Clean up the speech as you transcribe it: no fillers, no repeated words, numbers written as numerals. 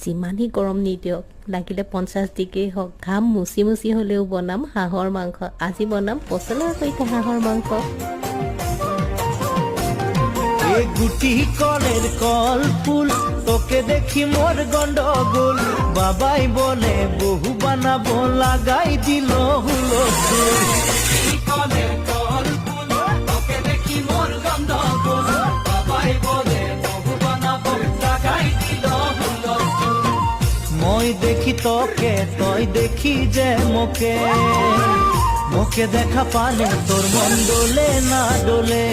যিমানেই গৰম নিদিয়ক লাগিলে 50 ডিগ্ৰী হওক ঘাম মুচি মুচি হ'লেও বনাম হাঁহৰ মাংস আজি বনাম পচলা সৈতে হাঁহৰ মাংস এ গুটি কলের কল ফুল তোকে দেখি মোর গন্ডগোল বাবাই বলে বহু বানাবো লাগাই দিল হুলস্থুল কলের কল ফুল তোকে দেখি মোর গন্ডগোল বাবাই বলে বহু বানাবো লাগাই দিল হুলস্থুল মই দেখি তোকে তই দেখি যে মোকে মোকে দেখা পালে তোর মন ডোলে না ডোলে